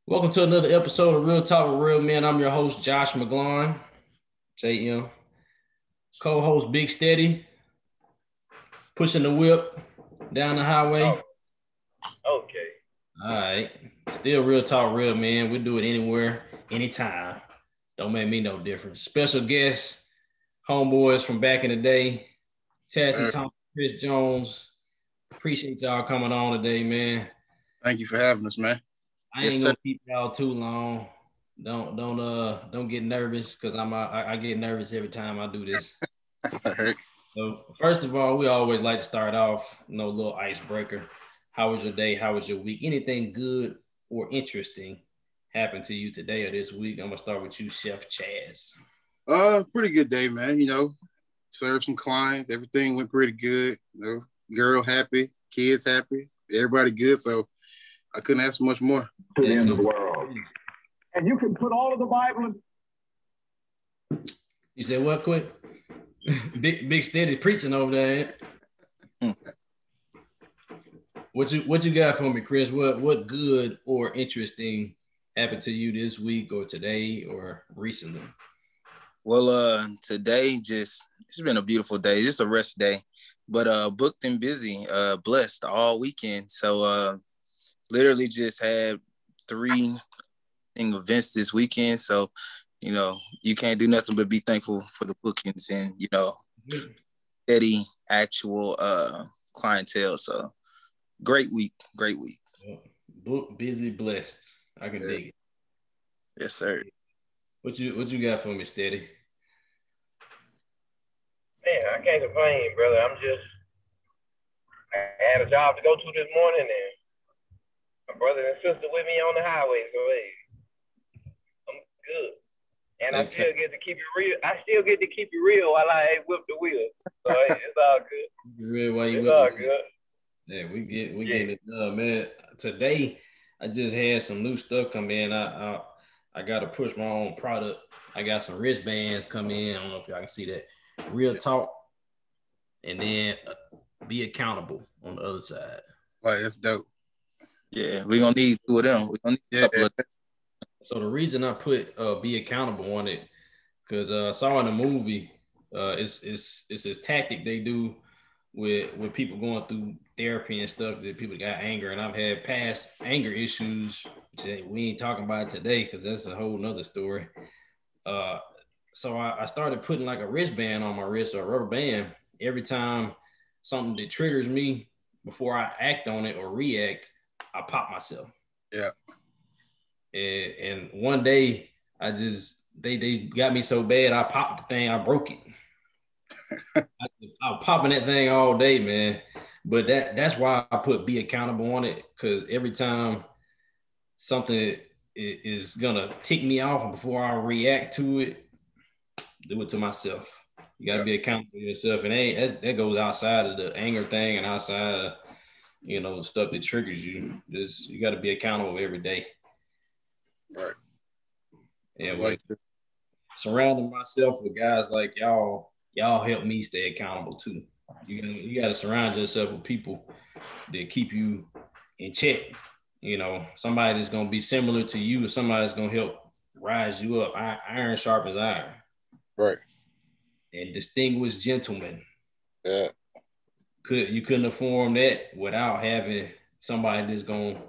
Welcome to another episode of Real Talk with Real Men. I'm your host, Josh McGlone, JM. Co-host Big Steady, pushing the whip down the highway. Oh, okay. All right. Still Real Talk Real Men. We do it anywhere, anytime. Don't make me no difference. Special guests, homeboys from back in the day, Chas and Thompson, CJones. Appreciate y'all coming on today, man. Thank you for having us, man. I ain't gonna keep y'all too long. Don't get nervous because I get nervous every time I do this. All right. So first of all, we always like to start off, little icebreaker. How was your day? How was your week? Anything good or interesting happened to you today or this week? I'm gonna start with you, Chef Chas. Pretty good day, man. Served some clients. Everything went pretty good. Girl happy, kids happy, everybody good. So I couldn't ask much more. To the end of the world. And you can put all of the Bible in. You said what, quick? Big Steady preaching over there. What you got for me, Chris? What good or interesting happened to you this week or today or recently? Well, today it's been a beautiful day. Just a rest day, but booked and busy, blessed all weekend. So literally just had 3 events this weekend. So, you can't do nothing but be thankful for the bookings and, steady actual clientele. So great week. Book, busy, blessed. I can dig it. Yes, sir. What you got for me, Steady? Man, I can't complain, brother. I had a job to go to this morning and my brother and sister with me on the highway, so hey, I'm good. And I still get to keep it real. I still get to keep it real while I whip the wheel. So hey, it's all good. It's all good. Yeah, we get it done, man. Today, I just had some new stuff come in. I got to push my own product. I got some wristbands come in. I don't know if y'all can see that. Real talk, and then be accountable on the other side. Right, that's dope. Yeah, we're gonna need 2 of them. We're gonna need a couple of them. So the reason I put be accountable on it, because I saw in the movie, it's this tactic they do with people going through therapy and stuff, that people got anger, and I've had past anger issues. We ain't talking about it today because that's a whole nother story. So I started putting like a wristband on my wrist or a rubber band every time something that triggers me. Before I act on it or react, I pop myself. Yeah. And one day they got me so bad, I popped the thing, I broke it. I was popping that thing all day, man. But that's why I put be accountable on it, because every time something is gonna tick me off, and before I react to it, do it to myself. You gotta be accountable to yourself, and that goes outside of the anger thing and outside of the stuff that triggers you. You got to be accountable every day. Right. And like surrounding myself with guys like y'all help me stay accountable too. You got to surround yourself with people that keep you in check. Somebody that's gonna be similar to you, or somebody that's gonna help rise you up. Iron sharpens iron. Right. And distinguished gentlemen. Yeah. You couldn't have formed that without having somebody that's gonna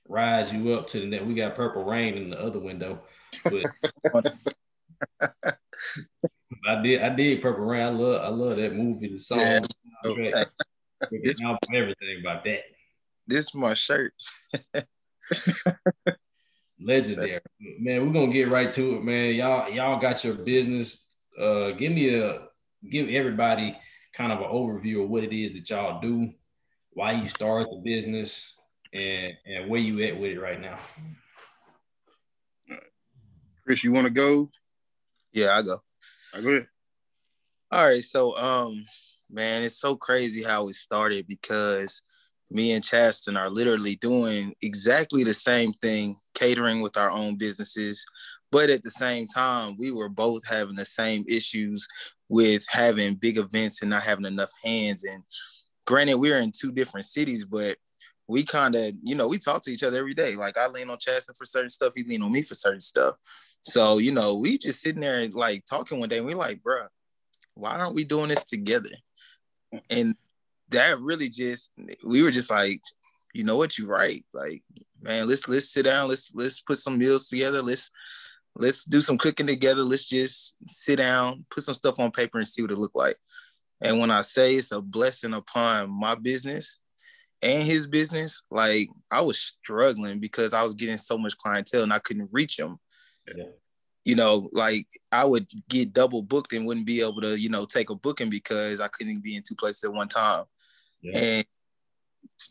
rise you up to the net. We got Purple Rain in the other window, but I did Purple Rain. I love that movie, the song, everything about that. This is my shirt. Legendary, man. We're gonna get right to it, man. Y'all got your business. Give everybody kind of an overview of what it is that y'all do, why you started the business, and where you at with it right now. Chris, you want to go? Yeah, I go. Go ahead. All right, so man, it's so crazy how it started, because me and Chaston are literally doing exactly the same thing, catering with our own businesses. But at the same time, we were both having the same issues with having big events and not having enough hands. And granted, we're in 2 different cities, but we kind of, you know, we talk to each other every day. Like I lean on Chas for certain stuff, he lean on me for certain stuff. So, you know, we just sitting there like talking one day and we're like, bro, why aren't we doing this together? And that really just, we were just like, you know what, you're right. Like, man, let's sit down, let's put some meals together, let's do some cooking together, let's just sit down, put some stuff on paper and see what it look like. And when I say it's a blessing upon my business and his business, like I was struggling because I was getting so much clientele and I couldn't reach them. Yeah. You know, like I would get double booked and wouldn't be able to, you know, take a booking because I couldn't be in two places at one time. Yeah. And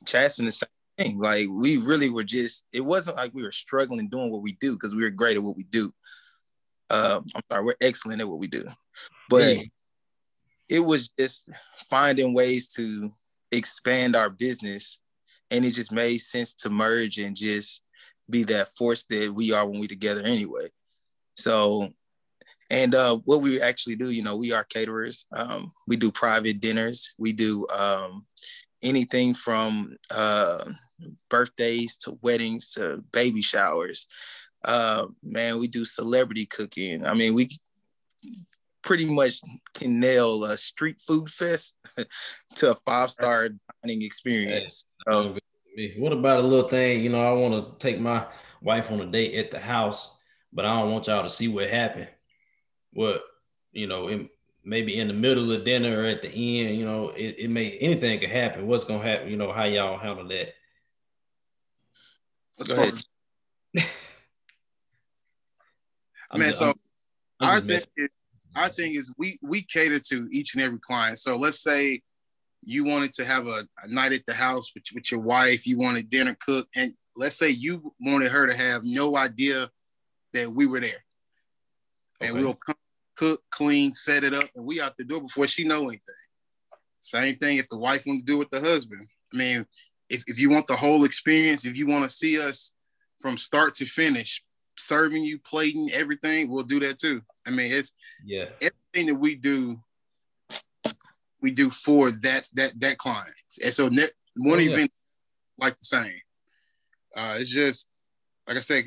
Chas and the same thing. Like we really were just, it wasn't like we were struggling doing what we do because we were great at what we do. We're excellent at what we do. But it was just finding ways to expand our business, and it just made sense to merge and just be that force that we are when we together anyway. So, and what we actually do, you know, we are caterers. We do private dinners. We do anything from birthdays to weddings to baby showers. Man, we do celebrity cooking. I mean, we pretty much can nail a street food fest to a 5-star dining experience. So, what about a little thing? You know, I want to take my wife on a date at the house, but I don't want y'all to see what happened. What, you know, maybe in the middle of dinner or at the end, you know, it may, anything could happen. What's going to happen? You know, how y'all handle that? Go ahead. Man, so our thing is we cater to each and every client. So let's say you wanted to have a night at the house with your wife, you wanted dinner cooked, and let's say you wanted her to have no idea that we were there. And we'll come, cook, clean, set it up, and we out the door before she know anything. Same thing if the wife want to do with the husband. I mean, if you want the whole experience, if you want to see us from start to finish, serving you, plating, everything, we'll do that too. I mean, it's everything that we do for that client. And so one event like the same. It's just, like I said,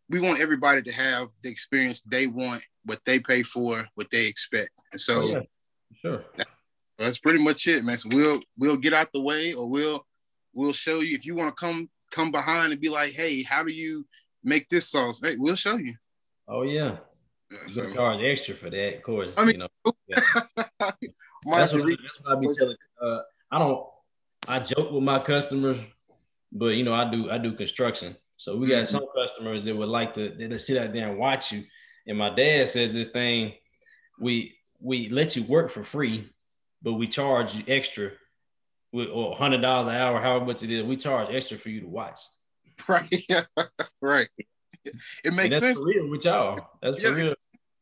we want everybody to have the experience they want, what they pay for, what they expect. And so that's pretty much it, man. So we'll get out the way, or we'll show you. If you want to come behind and be like, hey, how do you make this sauce? Hey, we'll show you. Oh yeah. You can charge extra for that, of course. I mean, you know. That's what I be telling. I joke with my customers, but you know, I do construction. So we got some customers that would like to sit out there and watch you. And my dad says this thing: we let you work for free, but we charge you extra, or $100 an hour, however much it is. We charge extra for you to watch. Right. Yeah. Right. It makes sense. For real with y'all. That's for real.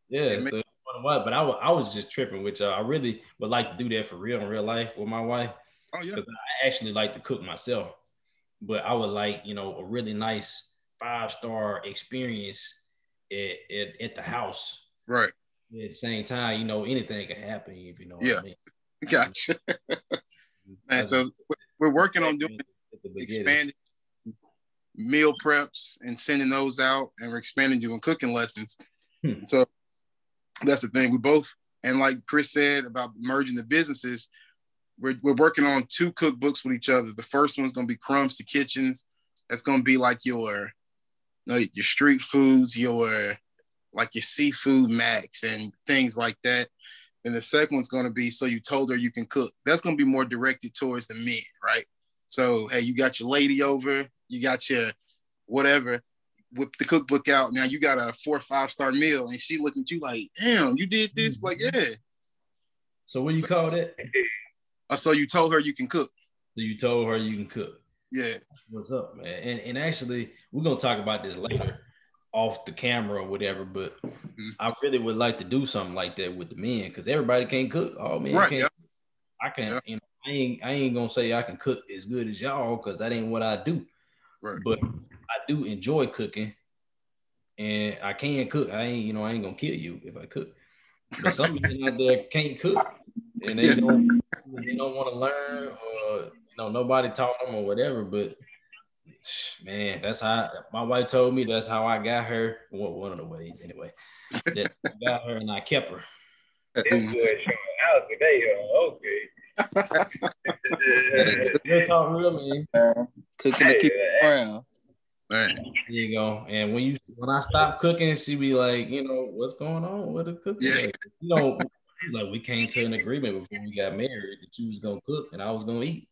Yeah. So, but I was just tripping with y'all. I really would like to do that for real in real life with my wife. Oh yeah. Because I actually like to cook myself, but I would like, you know, a really nice 5-star experience at the house. Right. At the same time, you know, anything can happen if you know what I mean. Gotcha. Man, so we're working on doing expanding meal preps and sending those out, and we're expanding doing cooking lessons. So that's the thing. We both, and like Chris said about merging the businesses, we're working on 2 cookbooks with each other. The first one's going to be Crumbs to Kitchens. That's going to be like your street foods, your seafood max and things like that. And the second one's going to be So You Told Her You Can Cook. That's going to be more directed towards the men, right? So, hey, you got your lady over, you got your whatever, whip the cookbook out. Now you got a 4 or 5-star meal, and she looking at you like, damn, you did this? Like, yeah. So what do you call that? So You Told Her You Can Cook. So you told her you can cook. Yeah. What's up, man? And actually, we're going to talk about this later off the camera or whatever, but I really would like to do something like that with the men, because everybody can't cook. All men can't. Yeah. I can't, you know, I ain't gonna say I can cook as good as y'all, because that ain't what I do. Right. But I do enjoy cooking, and I can cook. I ain't gonna kill you if I cook. But some men out there can't cook, and they don't want to learn, or nobody taught them or whatever, but man, that's how my wife told me. That's how I got her. One of the ways, anyway. That I got her and I kept her. This good showing out today. Okay. Real talk, real man. Cooking the people around. Man. There you go. And when I stop cooking, she be like, what's going on with the cooking? Yeah. Like we came to an agreement before we got married that you was gonna cook and I was gonna eat.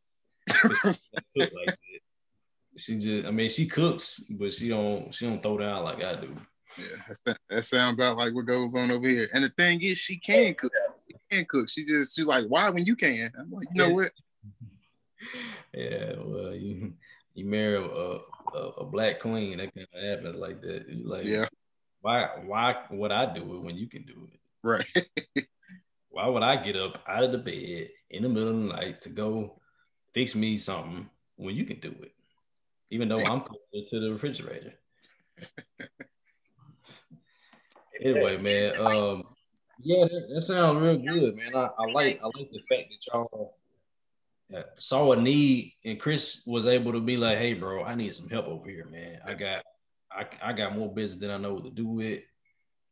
She cook like that. She cooks, but she don't throw down like I do. Yeah, that sounds about like what goes on over here. And the thing is, she can cook. She can cook. She's like, why when you can? I'm like, you know what? Yeah, well, you marry a black queen, that kind of happens like that. You're like, yeah. Why would I do it when you can do it? Right. Why would I get up out of the bed in the middle of the night to go fix me something when you can do it? Even though I'm closer to the refrigerator. Anyway, man, that sounds real good, man. I like the fact that y'all saw a need and Chris was able to be like, hey, bro, I need some help over here, man. I got more business than I know what to do with,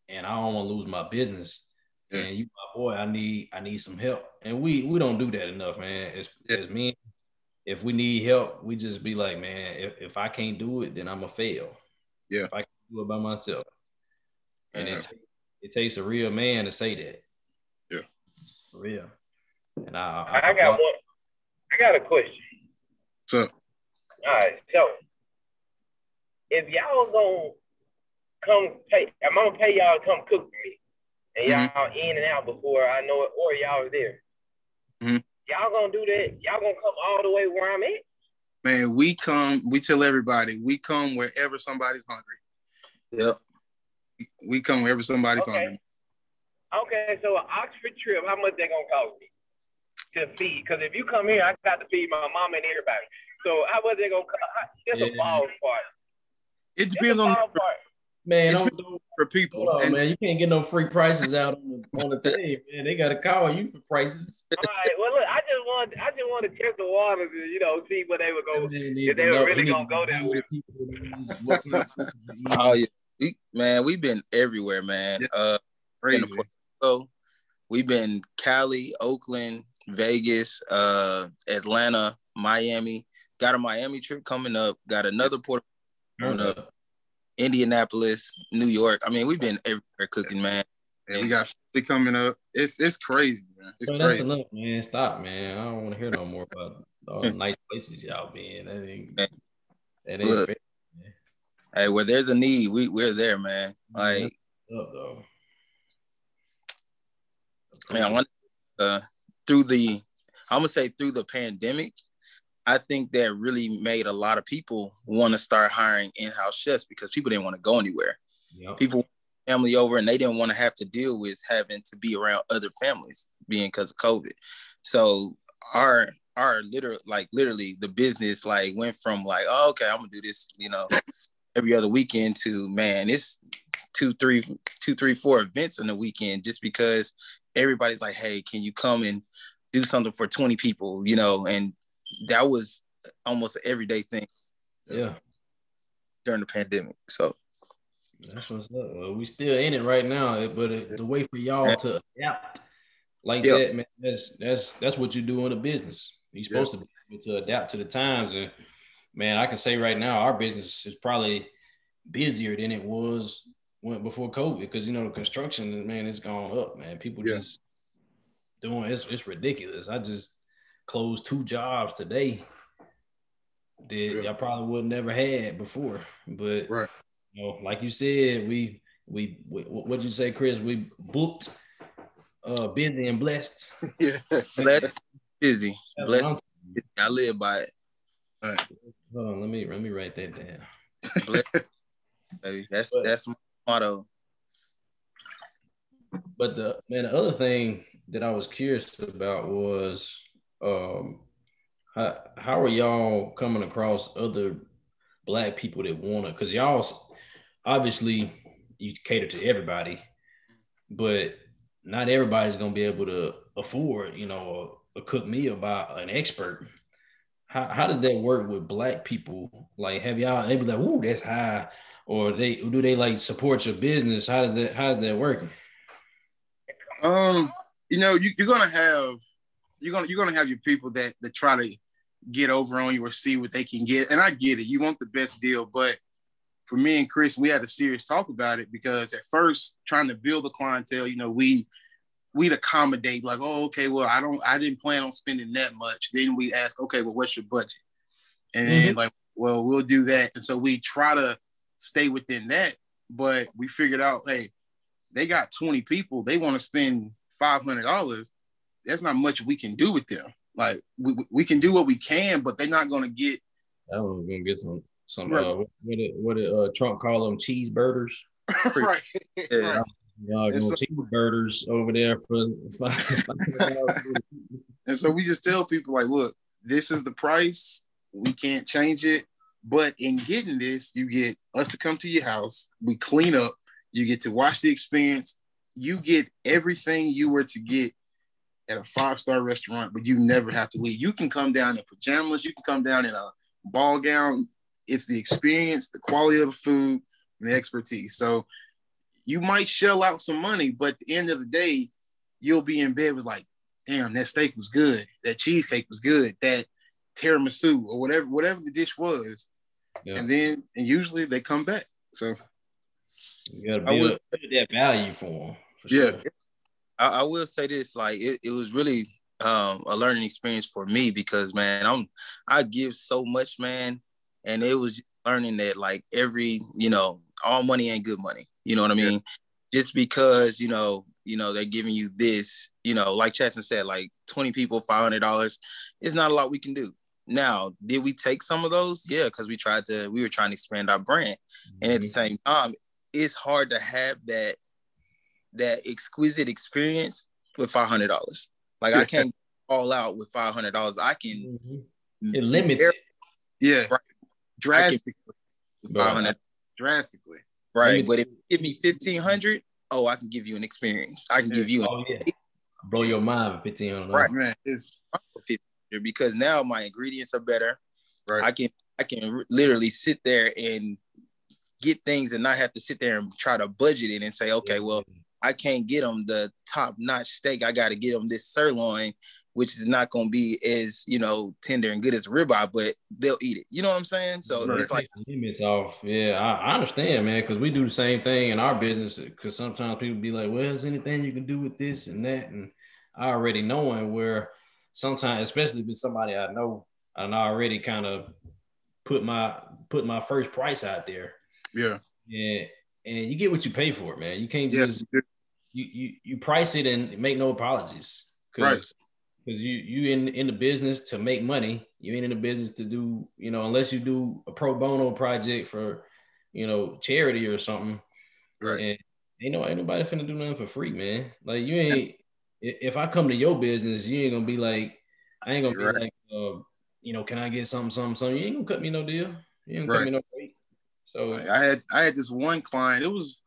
and I don't want to lose my business. Yeah. And you, my boy, I need some help. And we don't do that enough, man. As men, if we need help, we just be like, man, if I can't do it, then I'm gonna fail. Yeah. If I can't do it by myself. And it takes a real man to say that. Yeah. For real. And I got a question. What's up? All right, so if y'all gonna I'm gonna pay y'all to come cook for me, and y'all in and out before I know it, or y'all there. Mm-hmm. Y'all gonna do that? Y'all gonna come all the way where I'm at? Man, we tell everybody, we come wherever somebody's hungry. Yep. We come wherever somebody's hungry. Okay, so an Oxford trip, how much they gonna cost me to feed? Because if you come here, I got to feed my mom and everybody. So how much they gonna cost? That's a ballpark. It depends on man. For people, man, you can't get no free prices out on the thing, man. They gotta call you for prices. All right. Well, look, I just want to test the waters and see what they would go. If they were really gonna go there with. Oh yeah, man, we've been everywhere, man. Crazy. We've been Cali, Oakland, Vegas, Atlanta, Miami. Got a Miami trip coming up. Got another port coming up. Indianapolis, New York. I mean, we've been everywhere cooking, man. And we got Philly coming up. It's crazy, man. It's crazy. That's enough, man. Stop, man. I don't want to hear no more about all the nice places y'all been. That ain't Look, fair, man. Hey, where there's a need, we're there, man. Like, though. Man, through the pandemic, I think that really made a lot of people want to start hiring in-house chefs because people didn't want to go anywhere. Yep. People family over and they didn't want to have to deal with having to be around other families being because of COVID. So our literally the business went from okay, I'm gonna do this, every other weekend to, man, it's 2, 3, 4 events in a weekend just because everybody's like, hey, can you come and do something for 20 people, and that was almost an everyday thing. Yeah. During the pandemic. So that's what's up. Well, we still in it right now, but the way for y'all to adapt like that, man, that's what you do in a business. You're supposed to be able to adapt to the times. And man, I can say right now, our business is probably busier than it was before COVID because the construction, man, it's gone up, man. People just doing it's ridiculous. I just closed 2 jobs today that y'all probably would never had before. But like you said, we what'd you say, Chris? We booked busy and blessed. Yeah. Blessed, busy. Blessed. I live by it. All right. Hold on, let me write that down. Blessed, baby. That's my motto. But the other thing that I was curious about was how are y'all coming across other Black people that want to, because y'all obviously you cater to everybody, but not everybody's gonna be able to afford a cook meal by an expert. how does that work with Black people? Like, have y'all, they be like, ooh, that's high, or do they like support your business? How's that working? You know, you're gonna have your people that try to get over on you or see what they can get. And I get it. You want the best deal. But for me and Chris, we had a serious talk about it, because at first, trying to build a clientele, you know, we'd accommodate, like, oh, okay, well, I didn't plan on spending that much. Then we ask, okay, well, what's your budget? And then like, well, we'll do that. And so we try to stay within that. But we figured out, hey, they got 20 people. They want to spend $500. That's not much we can do with them. Like, we can do what we can, but they're not going to get. I was going to get some right. what did Trump call them, cheeseburgers? Right. Yeah. Right. Cheeseburgers over there for $500. And so we just tell people, like, look, this is the price. We can't change it. But in getting this, you get us to come to your house. We clean up. You get to watch the experience. You get everything you were to get at a 5-star restaurant, but you never have to leave. You can come down in pajamas. You can come down in a ball gown. It's the experience, the quality of the food, and the expertise. So you might shell out some money, but at the end of the day, you'll be in bed with like, damn, that steak was good. That cheesecake was good. That tiramisu or whatever the dish was. Yeah. And usually they come back. So you gotta build that value for them. Yeah. Sure. I will say this, like it was really a learning experience for me, because man, I give so much, man, and it was just learning that like all money ain't good money. You know what I mean? Yeah. Just because they're giving you this, like Chas said, like 20 people, $500. It's not a lot we can do. Now, did we take some of those? Yeah, because we were trying to expand our brand, and at the same time, it's hard to have that exquisite experience with $500. Like I can't all out with $500. I can. It limits it. Yeah, right. Drastically. Drastically. Right, but if you give me $1,500, I can give you an experience. I can give you. Blow your mind with $1,500. Right, man. It's because now my ingredients are better. Right. I can literally sit there and get things and not have to sit there and try to budget it and say, okay, well, I can't get them the top-notch steak. I got to get them this sirloin, which is not going to be as, tender and good as the ribeye, but they'll eat it. You know what I'm saying? So it's like limits off. Yeah, I understand, man, because we do the same thing in our business, because sometimes people be like, well, is anything you can do with this and that? And I already knowing where sometimes, especially with somebody I know, and I already kind of put my first price out there. Yeah. Yeah. And you get what you pay for, man. You can't just you price it and make no apologies. Because you in the business to make money. You ain't in the business to do, unless you do a pro bono project for, charity or something. Right. And ain't nobody finna do nothing for free, man. Like you ain't. If I come to your business, you ain't gonna be like, I ain't gonna be like, can I get something? You ain't gonna cut me no deal. You ain't gonna cut me no rate. So I had this one client. It was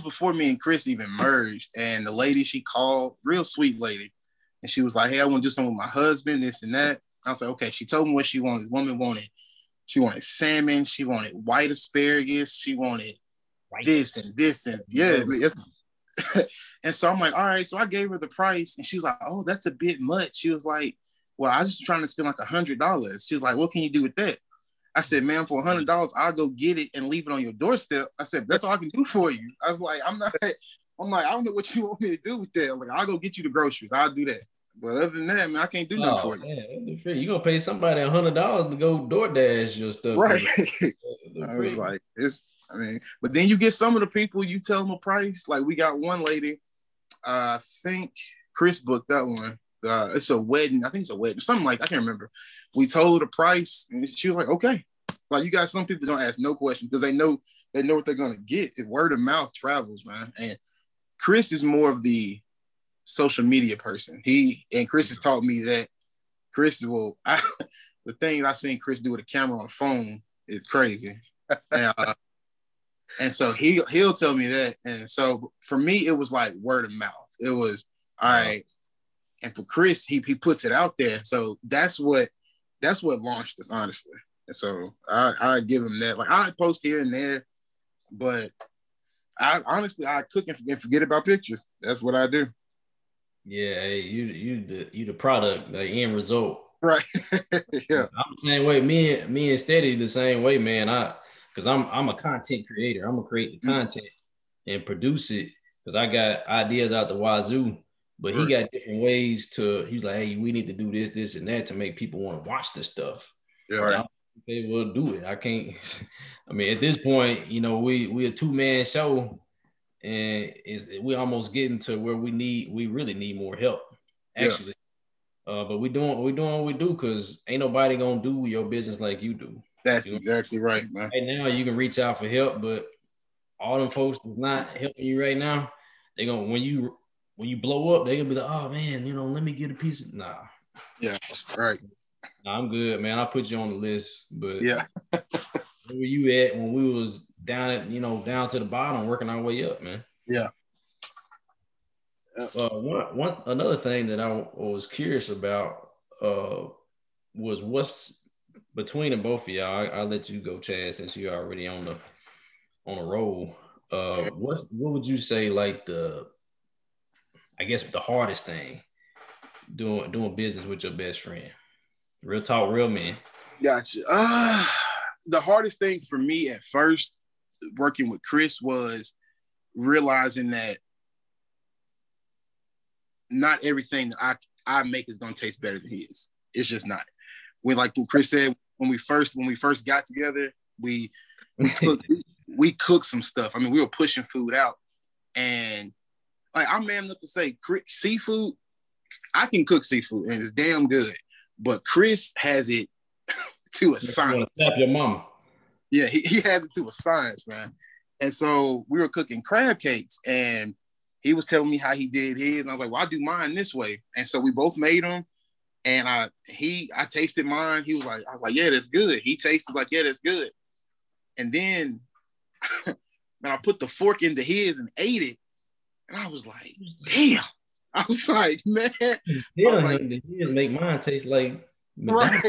before me and Chris even merged, and the lady, she called, real sweet lady, and she was like, "Hey, I want to do something with my husband, this and that." I was like, "Okay." She told me what she wanted. This woman she wanted salmon, she wanted white asparagus, she wanted this and yeah. And so I'm like, all right. So I gave her the price, and she was like, "Oh, that's a bit much." She was like, "Well, I was just trying to spend like $100." She was like, "What can you do with that?" I said, "Man, for $100, I'll go get it and leave it on your doorstep." I said, "That's all I can do for you." I was like, I don't know what you want me to do with that. Like, I'll go get you the groceries. I'll do that. But other than that, man, I can't do nothing for you. Man, you gonna pay somebody $100 to go DoorDash your stuff. Right. I was like, but then you get some of the people, you tell them a price. Like we got one lady, I think Chris booked that one. It's a wedding. I think it's a wedding. Something like, I can't remember. We told her the price, and she was like, okay. Like you got some people don't ask no questions because they know what they're gonna get. If word of mouth travels, man. And Chris is more of the social media person. Chris has taught me that Chris will. The things I've seen Chris do with a camera on a phone is crazy. And so he'll tell me that. And so for me, it was like word of mouth. It was all right. And for Chris, he puts it out there. So that's what that's what launched us, honestly. And so I give him that. Like I post here and there, but I honestly I cook and forget about pictures. That's what I do. Yeah, hey, you the product, the end result. Right. Yeah. I'm the same way. Me and Steady the same way, man. Because I'm a content creator. I'm gonna create the content and produce it because I got ideas out the wazoo. But he got different ways to. He's like, hey, we need to do this, this, and that to make people want to watch the stuff. Yeah. Right. Okay, we'll do it. I can't. I mean, at this point, you know, we a 2-man show, and we almost getting to where we really need more help, actually. Yeah. But we doing what we do because ain't nobody gonna do your business like you do. That's exactly right, man. Right now, you can reach out for help, but all them folks that's not helping you right now, they gonna when you blow up, they gonna be like, oh man, you know, let me get a piece of nah. Yeah, right. Nah, I'm good, man. I'll put you on the list, but yeah. Where were you at when we was down to the bottom, working our way up, man? Yeah. Another thing that I was curious about was what's between the both of y'all. I'll let you go, Chad, since you're already on the roll. What would you say like the hardest thing doing business with your best friend? Real talk, real man. Gotcha. The hardest thing for me at first working with Chris was realizing that not everything that I make is gonna taste better than his. It's just not. When Chris said, when we first got together, we cooked some stuff. I mean, we were pushing food out, and like I'm man enough to say, seafood, I can cook seafood and it's damn good. But Chris has it to a science. Tap your mama. Yeah, he has it to a science, man. And so we were cooking crab cakes, and he was telling me how he did his, and I was like, "Well, I do mine this way." And so we both made them, and I tasted mine. I was like, "Yeah, that's good." He tasted like, "Yeah, that's good." And then, man, I put the fork into his and ate it, and I was like, "Damn." I was like, man. He make mine taste like right.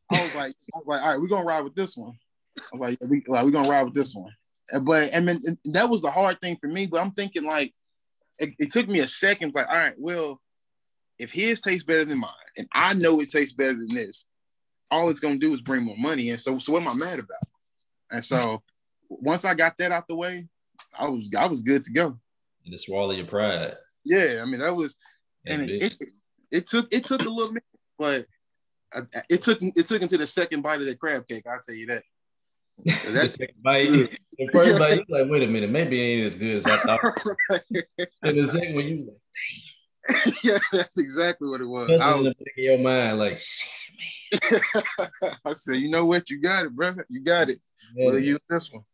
I was like, all right, we're gonna ride with this one. I was like, we're gonna ride with this one. And that was the hard thing for me. But I'm thinking like, it took me a second. Like, all right, well, if his tastes better than mine, and I know it tastes better than this, all it's gonna do is bring more money. And so what am I mad about? And so once I got that out the way, I was good to go. And to swallow your pride. Yeah, I mean that was, and it took a little minute, but it took into the second bite of the crab cake. I'll tell you that. That's the second bite. The first bite, you're like, wait a minute, maybe it ain't as good as I thought. Right. And the second one, you like, damn. Yeah, that's exactly what it was. That's in the back of your mind, like, shit, man. I said, you know what, you got it, brother. You got it. Yeah. We'll use this one.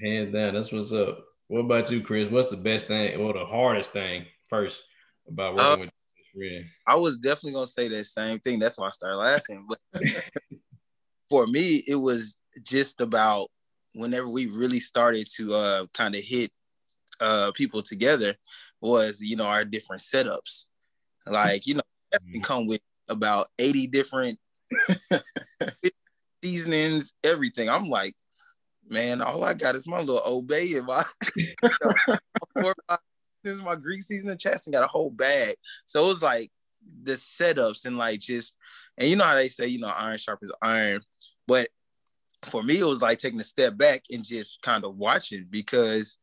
Hands down, that's what's up. What about you, Chris? What's the best thing or the hardest thing first about working with your friend? I was definitely gonna say that same thing. That's why I started laughing. But for me, it was just about whenever we really started to kind of hit people together was, our different setups. Like, that can come with about 80 different seasonings, everything. I'm like, man, all I got is my little Old Bay and this is my Greek seasoning. Chaston got a whole bag. So it was like the setups and like just, and you know how they say, iron sharpens iron. But for me, it was like taking a step back and just kind of watching, because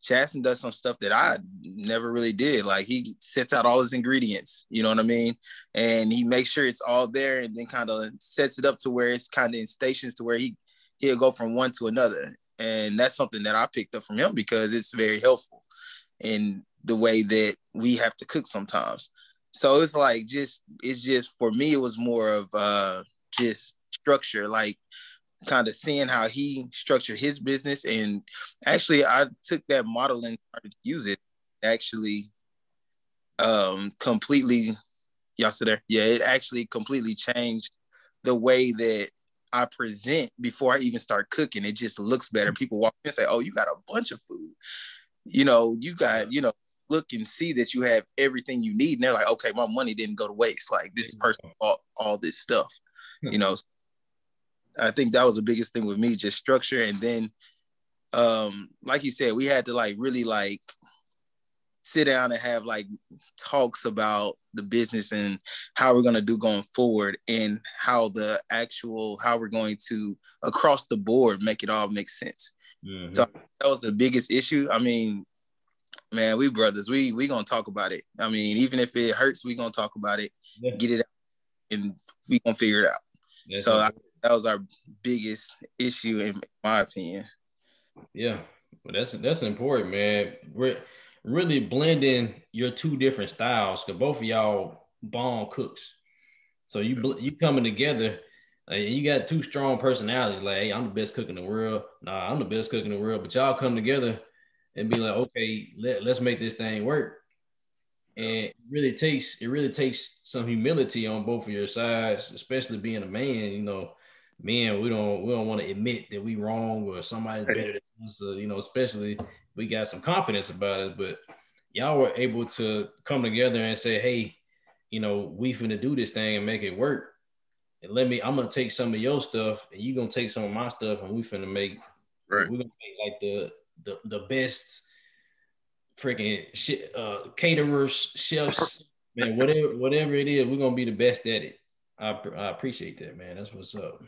Chaston does some stuff that I never really did. Like he sets out all his ingredients, you know what I mean? And he makes sure it's all there and then kind of sets it up to where it's kind of in stations to where he'll go from one to another. And that's something that I picked up from him because it's very helpful in the way that we have to cook sometimes. So it's like, it's just, for me, it was more of just structure, like kind of seeing how he structured his business. And actually I took that model and started to use it actually completely. Y'all still there? Yeah, it actually completely changed the way that I present before I even start cooking. It just looks better. People walk in and say, oh, you got a bunch of food. You got, look and see that you have everything you need. And they're like, okay, my money didn't go to waste. Like this person bought all this stuff. you know, I think that was the biggest thing with me, just structure. And then, like you said, we had to like really like sit down and have like talks about the business and how we're going to do going forward, and how we're going to across the board make it all make sense. Mm-hmm. So that was the biggest issue. I mean, man, we brothers, we gonna talk about it. I mean, even if it hurts, we gonna talk about it, get it out, and we gonna figure it out. That was our biggest issue in my opinion. Yeah, well, that's important, man. We're really blending your two different styles, because both of y'all bomb cooks. So you coming together, you got two strong personalities. Like, hey, I'm the best cook in the world. Nah, I'm the best cook in the world. But y'all come together and be like, okay, let's make this thing work. And it really takes some humility on both of your sides, especially being a man. You know, men, we don't want to admit that we wrong or somebody's better than us. You know, especially if we got some confidence about it. But y'all were able to come together and say, hey, you know, we finna do this thing and make it work. And I'm gonna take some of your stuff and you gonna take some of my stuff, and we finna make, we're gonna make like the best freaking shit, caterers, chefs, man, whatever it is, we're gonna be the best at it. I appreciate that, man. That's what's up.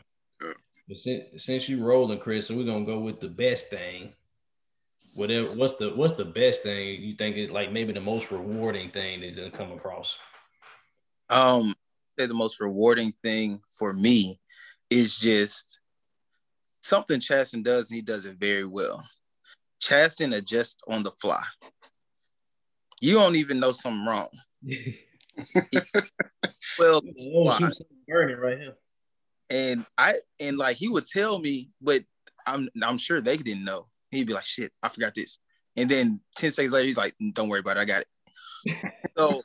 But since you rolling, Chris, so we're gonna go with the best thing. What's the best thing you think is like maybe the most rewarding thing that you come across? Say the most rewarding thing for me is just something Chaston does, and he does it very well. Chaston adjusts on the fly. You don't even know something wrong. Well, burning right here. And like he would tell me, but I'm sure they didn't know. He'd be like, shit, I forgot this. And then 10 seconds later, he's like, don't worry about it, I got it. So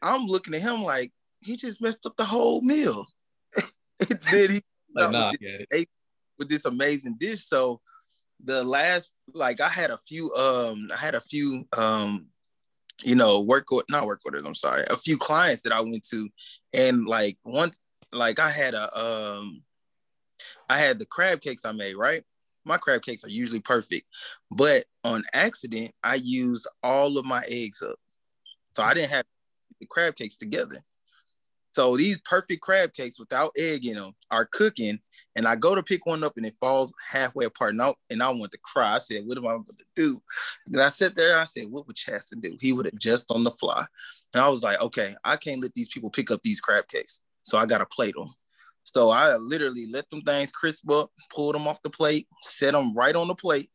I'm looking at him like, he just messed up the whole meal. Then he with this amazing dish. So the last, like I had a few you know, not work orders, I'm sorry, a few clients that I went to, and like I had the crab cakes I made, right? My crab cakes are usually perfect, but on accident, I used all of my eggs up. So I didn't have the crab cakes together. So these perfect crab cakes without egg in them are cooking, and I go to pick one up and it falls halfway apart. And I want to cry. I said, what am I going to do? And I sat there and I said, what would Chaston do? He would adjust on the fly. And I was like, okay, I can't let these people pick up these crab cakes. So I got to plate them. So I literally let them things crisp up, pulled them off the plate, set them right on the plate,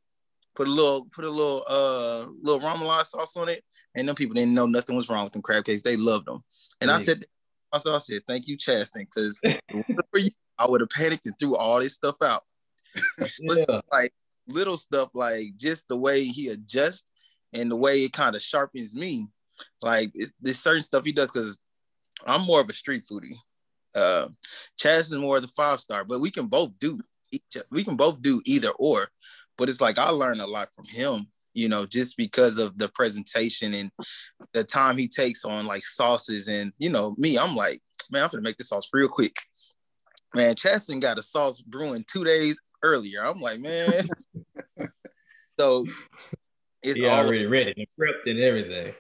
put a little ramelade sauce on it. And them people didn't know nothing was wrong with them crab cakes. They loved them. And I said, thank you, Chaston, because for you, I would have panicked and threw all this stuff out. Yeah. Like little stuff, like just the way he adjusts and the way it kind of sharpens me. Like there's certain stuff he does, because I'm more of a street foodie. Chaz is more of the 5-star, but we can both do either or. But it's like I learn a lot from him, you know, just because of the presentation and the time he takes on like sauces. And you know, me, I'm like, man, I'm gonna make this sauce real quick. Man, Chaston got a sauce brewing 2 days earlier. I'm like, man. So it's already ready and prepped and everything.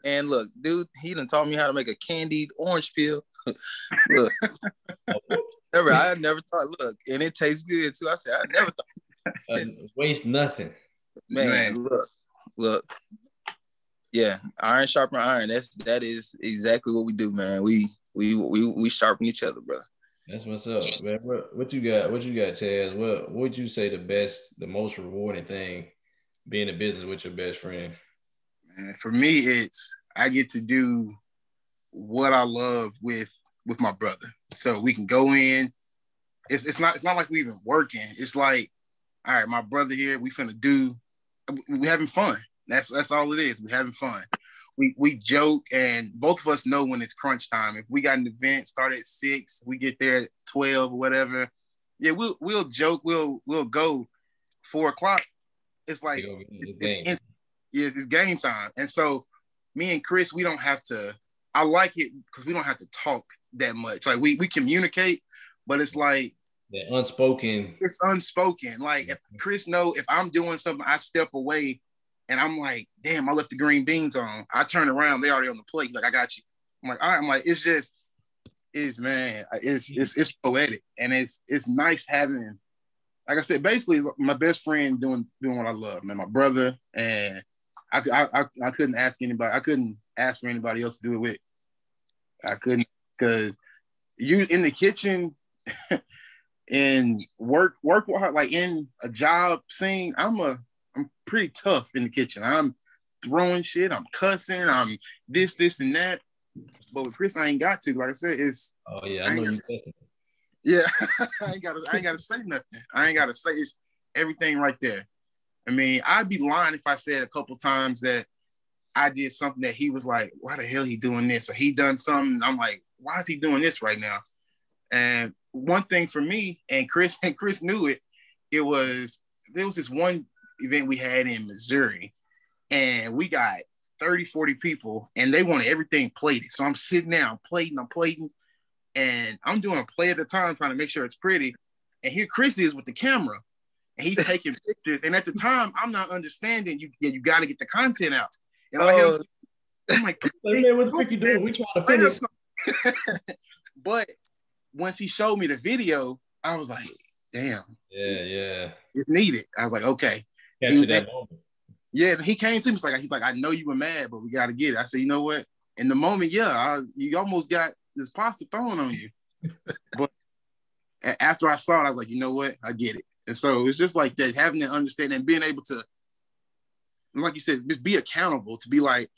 And look, dude, he done taught me how to make a candied orange peel. Look, I never thought. Look, and it tastes good too. I said, I never thought. Waste nothing, man. Look. Yeah, iron sharpen iron. That is exactly what we do, man. We sharpen each other, bro. That's what's up, man. What you got? What you got, Chaz? What would you say the most rewarding thing being in business with your best friend? Man, for me, it's I get to do what I love with my brother. So we can go in. It's not like we even working. It's like, all right, my brother here. We having fun. That's all it is. We're having fun. We joke, and both of us know when it's crunch time. If we got an event start at 6, we get there at 12 or whatever. Yeah, we'll joke. We'll go 4 o'clock. It's like it's game time. And so me and Chris, we don't have to. I like it because we don't have to talk that much. Like we communicate, but it's like that unspoken. It's unspoken. Like if Chris know if I'm doing something, I step away and I'm like, damn, I left the green beans on. I turn around, they already on the plate. Like, I got you. I'm like, all right. I'm like, it's poetic. And it's nice having, like I said, basically my best friend doing what I love, man. My brother, and I couldn't ask anybody. I couldn't ask for anybody else to do it with. I couldn't, because you in the kitchen and work hard, like in a job scene. I'm pretty tough in the kitchen. I'm throwing shit. I'm cussing. I'm this and that. But with Chris, I ain't got to. Like I said, it's. Oh yeah, I know you cussing. Yeah, I ain't gotta say nothing. I ain't gotta say, it's everything right there. I mean, I'd be lying if I said a couple times that I did something that he was like, why the hell he doing this? Or he done something. I'm like, why is he doing this right now? And one thing for me, and Chris knew it, there was this one event we had in Missouri, and we got 30, 40 people, and they wanted everything plated. So I'm sitting there, I'm plating, and I'm doing a play at a time, trying to make sure it's pretty. And here Chris is with the camera, and he's taking pictures. And at the time, I'm not understanding. You got to get the content out. And I'm like, man, what the frick you doing? We trying to finish. But once he showed me the video, I was like, damn. Yeah. It's needed. I was like, okay. Yeah, he came to me. He's like, I know you were mad, but we got to get it. I said, you know what? In the moment, you almost got this pasta thrown on you. But after I saw it, I was like, you know what? I get it. And so it's just like that, having to understand and being able to, like you said, just be accountable to be like,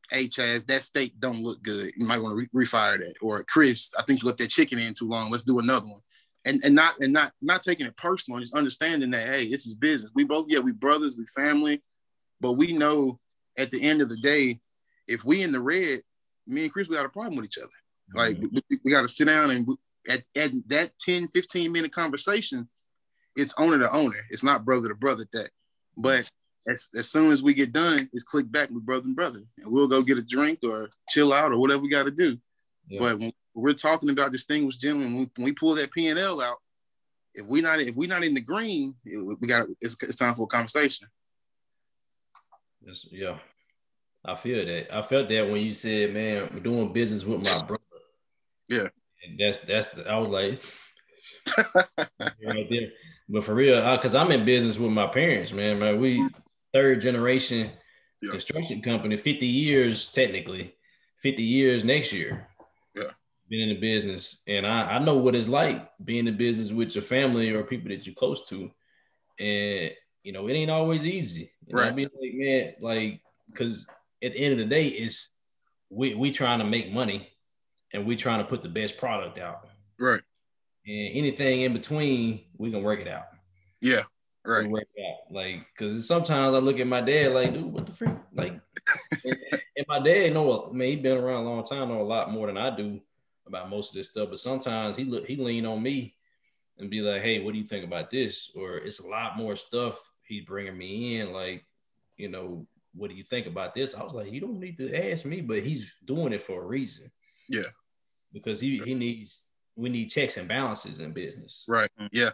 hey, Chaz, that steak don't look good. You might want to refire that. Or Chris, I think you left that chicken in too long. Let's do another one. And not taking it personal, just understanding that, hey, this is business. We brothers, we family, but we know at the end of the day, if we in the red, me and Chris, we got a problem with each other. Like, we got to sit down and at that 10, 15-minute conversation, it's owner to owner. It's not brother to brother but as soon as we get done, it's click back with brother and brother, and we'll go get a drink or chill out or whatever we got to do. Yeah. But when we're talking about distinguished gentlemen, when we pull that P&L out, if we're not in the green, it's time for a conversation. Yeah, I feel that. I felt that when you said, man, we're doing business with my brother. Yeah, and I was like, right there. But for real, because I'm in business with my parents, man. We third generation construction company, 50 years technically, 50 years next year. Yeah, been in the business, and I know what it's like being in business with your family or people that you're close to, and it ain't always easy. Right. I be like, man, like, because at the end of the day, it's we trying to make money, and we trying to put the best product out. Right. And anything in between, we can work it out. Yeah. Right. We'll work it out. Like, because sometimes I look at my dad like, dude, what the freak? Like, and my dad he been around a long time, know a lot more than I do about most of this stuff. But sometimes he lean on me and be like, hey, what do you think about this? Or it's a lot more stuff he's bringing me in. Like, what do you think about this? I was like, you don't need to ask me, but he's doing it for a reason. Yeah. Because we need checks and balances in business. Right. Yeah.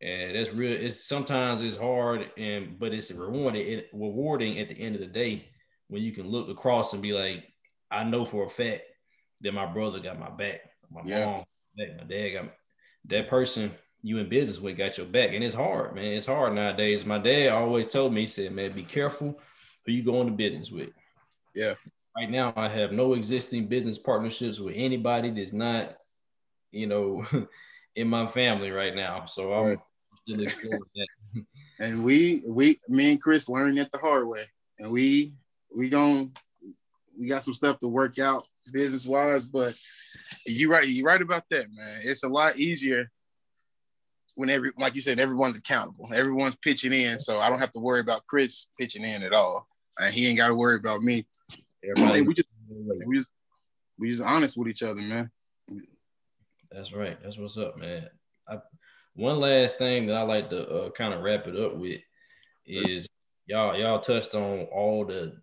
And that's real. Sometimes it's hard, but it's rewarding at the end of the day when you can look across and be like, I know for a fact that my brother got my back, my mom, my dad got that person you in business with got your back. And it's hard, man. It's hard nowadays. My dad always told me, he said, man, be careful who you go into business with. Yeah. Right now, I have no existing business partnerships with anybody that's not, in my family right now. So I'm still exploring that. And me and Chris learned it the hard way. And we got some stuff to work out business wise, but you're right about that, man. It's a lot easier when like you said, everyone's accountable. Everyone's pitching in. So I don't have to worry about Chris pitching in at all. And he ain't got to worry about me. We just honest with each other, man. That's right. That's what's up, man. One last thing that I like to kind of wrap it up with is y'all touched on all the,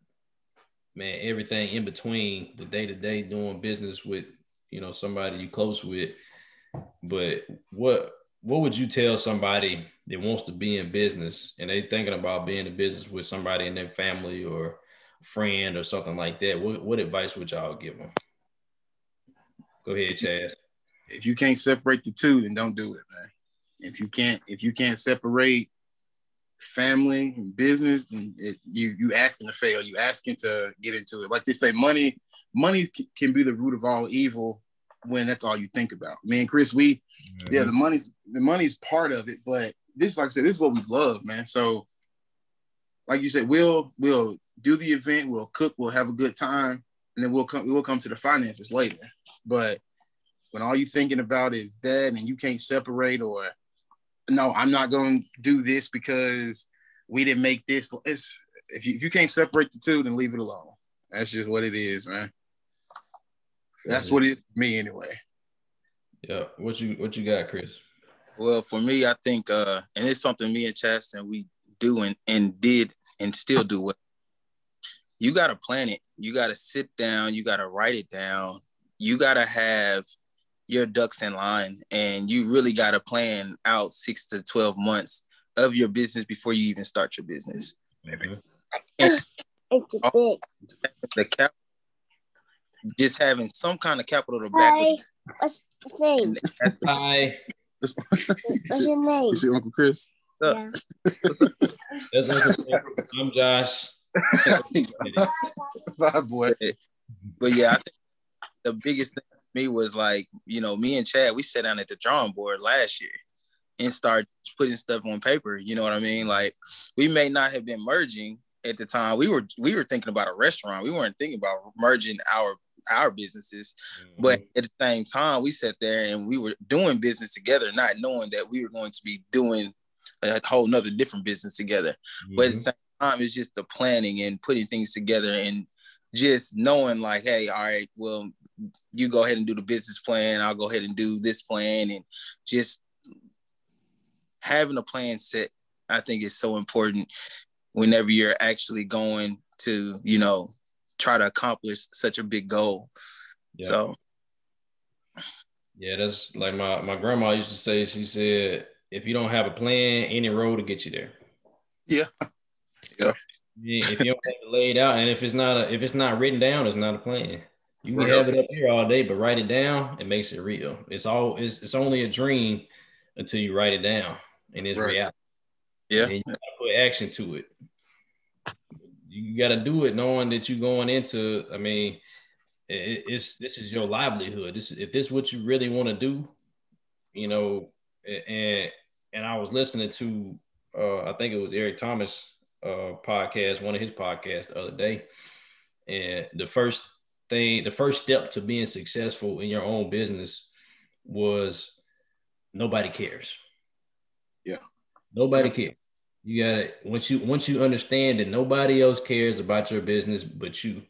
man, everything in between the day-to-day doing business with, somebody you close with. But what would you tell somebody that wants to be in business and they thinking about being in business with somebody in their family or friend or something like that? What advice would y'all give them? Go ahead, Chad. If you can't separate the two, then don't do it, man. If you can't separate family and business, then you asking to fail. You asking to get into it. Like they say, money can be the root of all evil when that's all you think about. Me and Chris, the money's part of it, but this, like I said, this is what we love, man. So, like you said, we'll do the event, we'll cook, we'll have a good time, and then we'll come to the finances later. But when all you're thinking about is that, and you can't separate, or no, I'm not going to do this because we didn't make this. If you can't separate the two, then leave it alone. That's just what it is, man. That's what it is for me, anyway. Yeah. What you got, Chris? Well, for me, I think, and it's something me and Chas and we do and did and still do. Well, you got to plan it. You got to sit down. You got to write it down. You got to have your ducks in line, and you really got to plan out 6 to 12 months of your business before you even start your business. And the cap, just having some kind of capital to back. What's his name? Hi. What's your name? You see Uncle Chris? Yeah. That's Uncle Chris. I'm Josh. Bye, boy. But yeah, I think the biggest thing for me was like, me and Chad, we sat down at the drawing board last year and started putting stuff on paper. You know what I mean? Like, we may not have been merging at the time. We were thinking about a restaurant. We weren't thinking about merging our businesses. Mm-hmm. But at the same time, we sat there and we were doing business together, not knowing that we were going to be doing a whole nother different business together. Mm-hmm. But at the same time, it's just the planning and putting things together and just knowing like, hey, all right, well, you go ahead and do the business plan. I'll go ahead and do this plan. And just having a plan set, I think is so important whenever you're actually going to, try to accomplish such a big goal. Yeah. So. Yeah, that's like my grandma used to say, she said, if you don't have a plan, any road to get you there. Yeah. Yeah. If you don't have it laid out, and if it's not written down, it's not a plan. You can have it up here all day, but write it down, it makes it real. It's only a dream until you write it down, and it's reality. Yeah. And you gotta put action to it. You got to do it knowing that you're going into, I mean, this is your livelihood. If this is what you really want to do, and I was listening to, I think it was Eric Thomas podcast, one of his podcasts the other day. And the first step to being successful in your own business was nobody cares. Yeah. Nobody cares. You gotta, once you understand that nobody else cares about your business but you,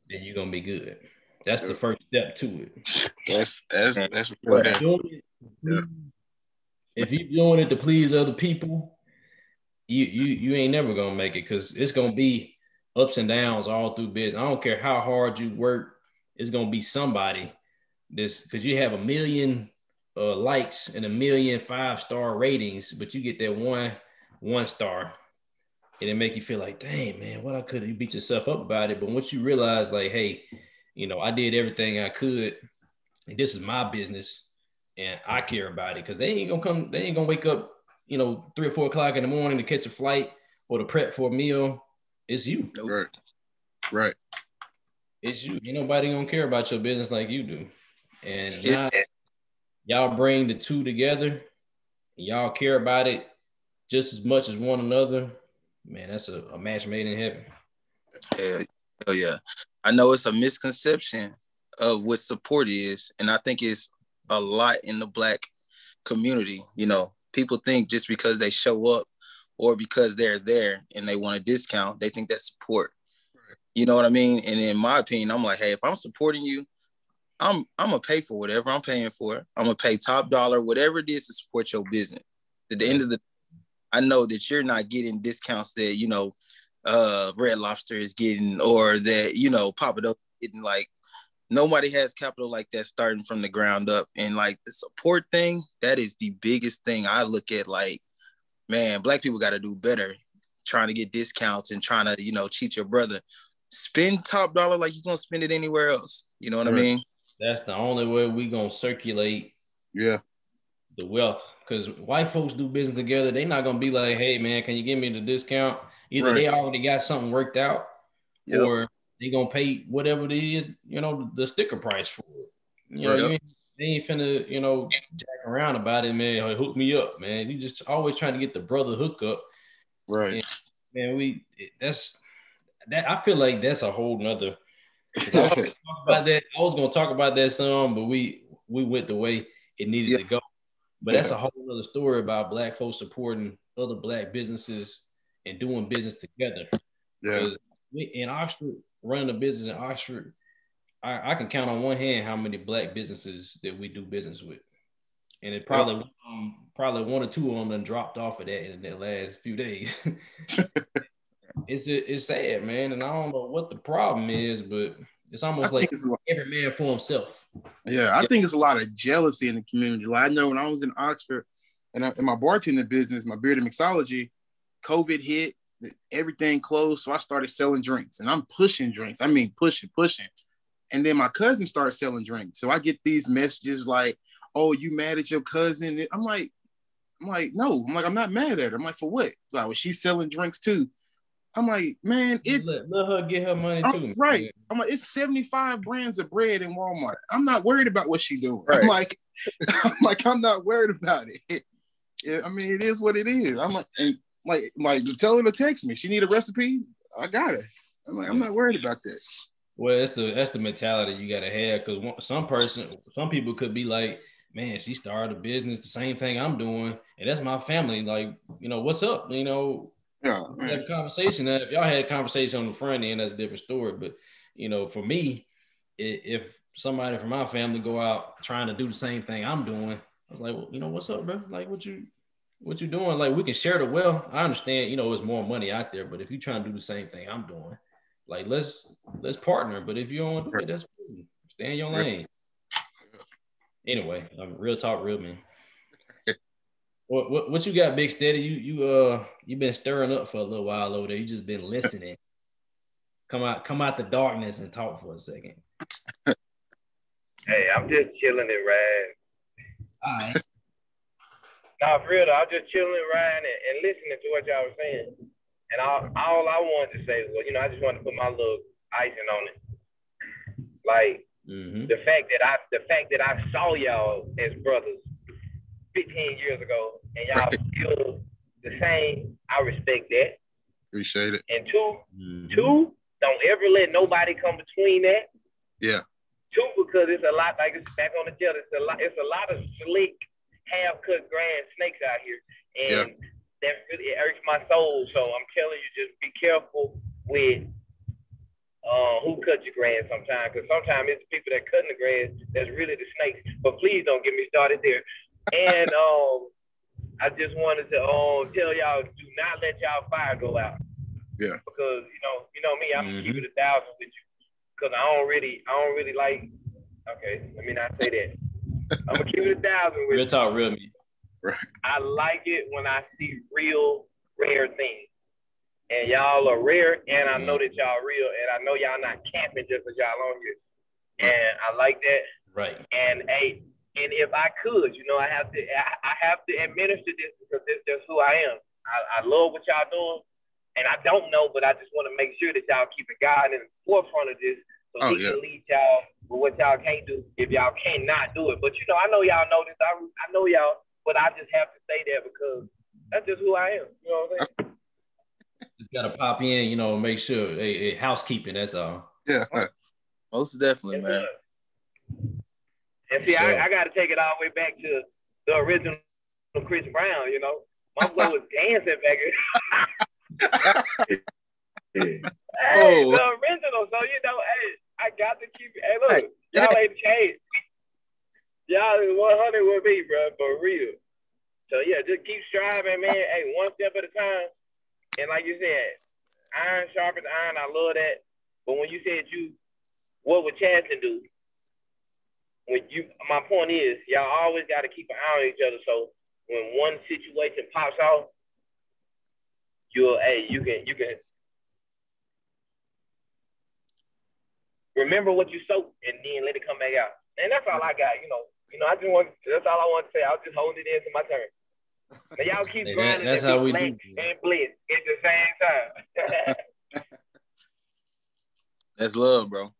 then you're gonna be good. That's the first step to it. That's what if you're doing it to please other people, you ain't never gonna make it, because it's gonna be ups and downs all through business. I don't care how hard you work, it's gonna be somebody because you have 1 million likes and 1 million 5-star ratings, but you get that one star, and it make you feel like, dang, man, what I could. You beat yourself up about it. But once you realize, like, hey, I did everything I could, and this is my business, and I care about it, because they ain't gonna wake up, 3 or 4 o'clock in the morning to catch a flight or to prep for a meal. It's you. Right. It's you. Ain't nobody gonna care about your business like you do. And y'all bring the two together, and y'all care about it just as much as one another, man, that's a match made in heaven. Hell yeah. I know it's a misconception of what support is, and I think it's a lot in the Black community. People think just because they show up or because they're there and they want a discount, they think that's support. Right. You know what I mean? And in my opinion, I'm like, hey, if I'm supporting you, I'm gonna pay for whatever I'm paying for. I'm gonna pay top dollar, whatever it is to support your business. At the end of the I know that you're not getting discounts that, Red Lobster is getting, or that, Papa Do's getting, like, nobody has capital like that starting from the ground up. And like the support thing, that is the biggest thing I look at. Like, man, Black people got to do better trying to get discounts and trying to, cheat your brother. Spend top dollar like you're going to spend it anywhere else. You know what I mean? That's the only way we going to circulate the wealth. Because white folks do business together. They not going to be like, hey, man, can you give me the discount? Either they already got something worked out or they going to pay whatever it is, the sticker price for it. They ain't finna, jack around about it, man. Or hook me up, man. You just always trying to get the brother hook up. Right. And, man, I feel like that's a whole nother. I was gonna talk about that some, but we went the way it needed to go. But that's a whole other story about Black folks supporting other Black businesses and doing business together. Yeah. In Oxford, running a business in Oxford, I can count on one hand how many Black businesses that we do business with. And it probably one or two of them done dropped off of that in the last few days. It's sad, man. And I don't know what the problem is, but it's almost like every man for himself. Yeah, I think it's a lot of jealousy in the community. Like, I know when I was in Oxford and in my bartending business, my beer and mixology, COVID hit, everything closed. So I started selling drinks and I'm pushing drinks. I mean, pushing. And then my cousin started selling drinks. So I get these messages like, oh, you mad at your cousin? I'm like, no. I'm not mad at her. I'm like, for what? It's like, well, she's selling drinks too. I'm like, man, let her get her money too. Right. Man. I'm like, it's 75 brands of bread in Walmart. I'm not worried about what she's doing. Right. I'm not worried about it. I mean, it is what it is. I'm like, and like tell her to text me. She need a recipe. I got it. I'm like, I'm not worried about that. Well, that's the mentality you gotta have, because some people could be like, man, she started a business, the same thing I'm doing, and that's my family. Like, what's up? Yeah, have a conversation. If y'all had a conversation on the front end, that's a different story. But for me, if somebody from my family go out trying to do the same thing I'm doing, I was like, well, what's up, bro? Like, what you doing? Like, we can share the wealth. I understand, there's more money out there, but if you're trying to do the same thing I'm doing, like, let's partner. But if you don't want to do it, that's cool. Stay in your lane. Anyway, real talk, real man. What you got, Big Steady? You been stirring up for a little while over there. You just been listening. Come out the darkness and talk for a second. Hey, I'm just chilling and riding. All right. Nah, for real though, I'm just chilling and riding and listening to what y'all was saying. And all I wanted to say was, I just wanted to put my little icing on it. Like the fact that I saw y'all as brothers 15 years ago, and y'all still the same. I respect that. Appreciate it. And two, don't ever let nobody come between that. Yeah. Two, because it's a lot, like it's back on the jail. It's a lot of slick, half-cut grand snakes out here, and that really irks my soul. So I'm telling you, just be careful with who cut your grass sometimes, because sometimes it's the people that cutting the grass that's really the snakes. But please don't get me started there. And I just wanted to tell y'all, do not let y'all fire go out. Yeah. Because you know me, I'm gonna keep it 1,000 with you. Because I don't really like. Okay, let me not say that. I'm gonna keep it 1,000 with real talk, real me. Right. I like it when I see real rare things. And y'all are rare, and I know that y'all real, and I know y'all not camping just because y'all on here. And I like that. Right. And if I could, I have to administer this because this is just who I am. I love what y'all doing, and I don't know, but I just want to make sure that y'all keep God in the forefront of this, so he can lead y'all with what y'all can't do if y'all cannot do it. But I know y'all know this. I know y'all, but I just have to say that because that's just who I am. You know what I'm saying? Just gotta pop in, make sure housekeeping. That's all. Yeah, most definitely, man. And see, I got to take it all the way back to the original Chris Brown. My boy was dancing back there. Hey, the original. So I got to keep it. Hey, look, y'all ain't changed. Y'all is 100 with me, bro, for real. So yeah, just keep striving, man. Hey, one step at a time. And like you said, iron sharpens iron. I love that. But when you said what would Chas do? my point is, y'all always got to keep an eye on each other. So when one situation pops off, you can remember what you soaked and then let it come back out. And that's all I got. That's all I want to say. I'll just hold it in to my turn. Now y'all keep grinding that's how we do. And blitz at the same time. That's love, bro.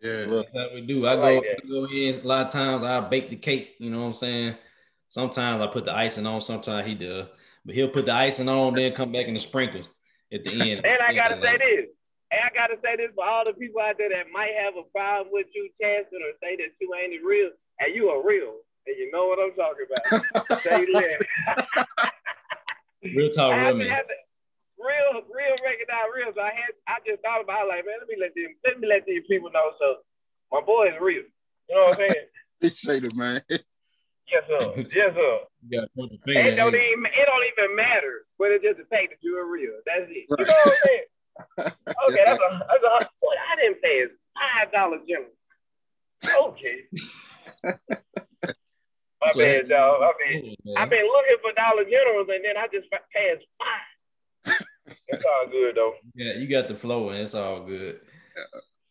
Yeah, that's how we do. I go in a lot of times. I bake the cake. You know what I'm saying? Sometimes I put the icing on. Sometimes he does, but he'll put the icing on, then come back in the sprinkles at the end. And I gotta say this for all the people out there that might have a problem with you, Chancellor, or say that you ain't real, and you are real, and you know what I'm talking about. Say that. Real talk, real man. Real recognize real. So I just thought about it, like, man, let me let these people know. So my boy is real. You know what I'm saying? Appreciate it, man. Yes, sir. Yes, sir. You gotta point the finger. It don't even matter, but it's just the fact that you're real. That's it. You know what I'm saying? Okay, that's a what I didn't pay is $5 general. Okay. My bad, dog. I've been looking for Dollar Generals and then I just passed $5. It's all good though. Yeah, you got the flow and it's all good.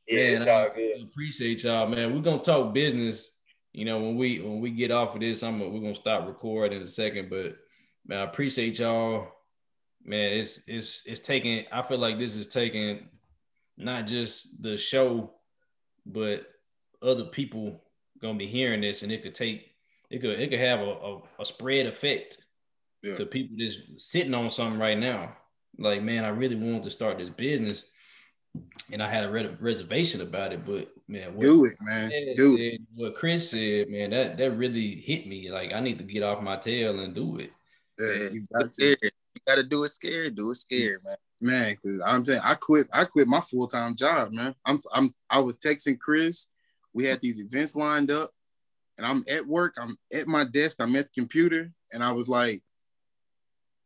Yeah, man, it's all good. I appreciate y'all, man. We're gonna talk business. You know, when we get off of this, we're gonna stop recording in a second. But man, I appreciate y'all. Man, it's taking. I feel like this is taking not just the show, but other people gonna be hearing this, and it could have a spread effect to people that's sitting on something right now. Like, man, I really wanted to start this business, and I had a reservation about it. But man, do it. What Chris said, man, that really hit me. Like, I need to get off my tail and do it. Yeah, you got to. You got to do it scared. Do it scared, man. Man, because I'm saying I quit my full-time job, man. I was texting Chris. We had these events lined up, and I'm at work. I'm at my desk. I'm at the computer, and I was like,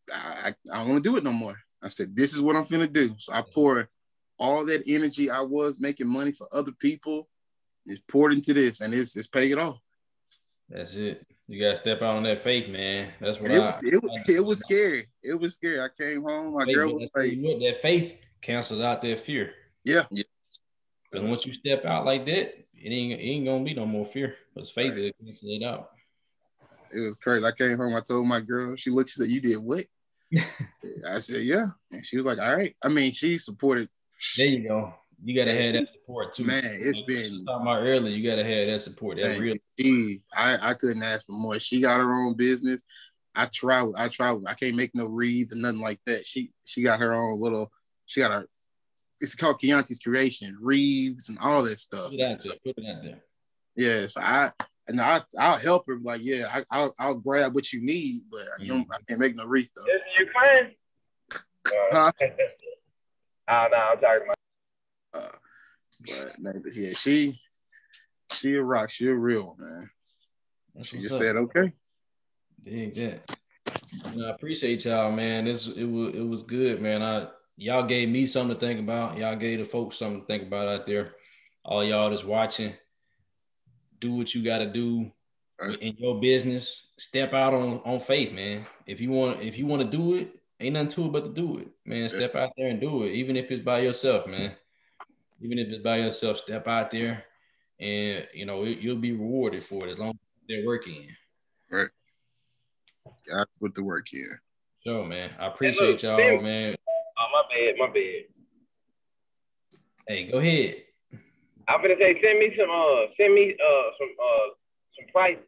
I don't want to do it no more. I said, this is what I'm finna do. So I poured all that energy I was making money for other people, is poured into this, and it's paid off. That's it. You gotta step out on that faith, man. That's what it was scary. It was scary. I came home. My girl was like, that faith cancels out that fear. Yeah. And once you step out like that, it ain't gonna be no more fear. Because faith will cancel it out. It was crazy. I came home. I told my girl. She said, "You did what?" I said, "Yeah." And she was like, "All right." I mean, she supported. There you go. You gotta have that support too. Man, it's been talking about earlier. You gotta have that support. That real. I couldn't ask for more. She got her own business. I travel. I can't make no reads and nothing like that. She got her own little. She got her. It's called Keontae's Creation, reads and all that stuff. Put it out there. Yeah, so I'll help her. Like, yeah, I'll grab what you need, but I can't make no wreath though. Is you fine? Huh? No, I'm talking about. But yeah, she a rock. She a real man. She just said okay. Dig that. I appreciate y'all, man. It was good, man. Y'all gave me something to think about. Y'all gave the folks something to think about out there. All y'all that's watching, do what you got to do in your business. Step out on faith, man. If you want to do it, ain't nothing to it but to do it, man. Step out there and do it, even if it's by yourself, man. Even if it's by yourself, step out there, and you'll be rewarded for it as long as they're working. Right. Got to put the work in. Sure, man. I appreciate y'all, man. Oh, my bad. Hey, go ahead. I'm gonna say send me some prices,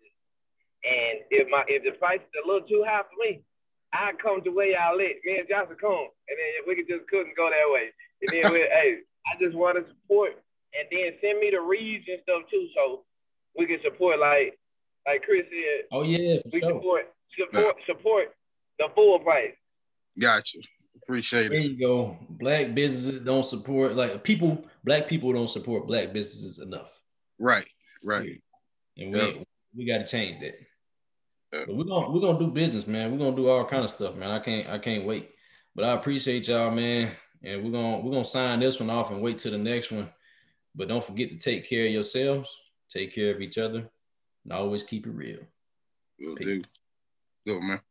and if the price is a little too high for me, I come to where y'all at. Me and Johnson come, and then we can just couldn't go that way. And then I just want to support, and then send me the reads and stuff too, so we can support like Chris said. Oh yeah, we support the full price. Gotcha. Appreciate it. There you go. Black businesses don't support black people don't support black businesses enough. Right. And we got to change that. But we're gonna do business, man. We're gonna do all kind of stuff, man. I can't wait. But I appreciate y'all, man. And we're gonna sign this one off and wait till the next one. But don't forget to take care of yourselves, take care of each other, and always keep it real. Will do. Go, man.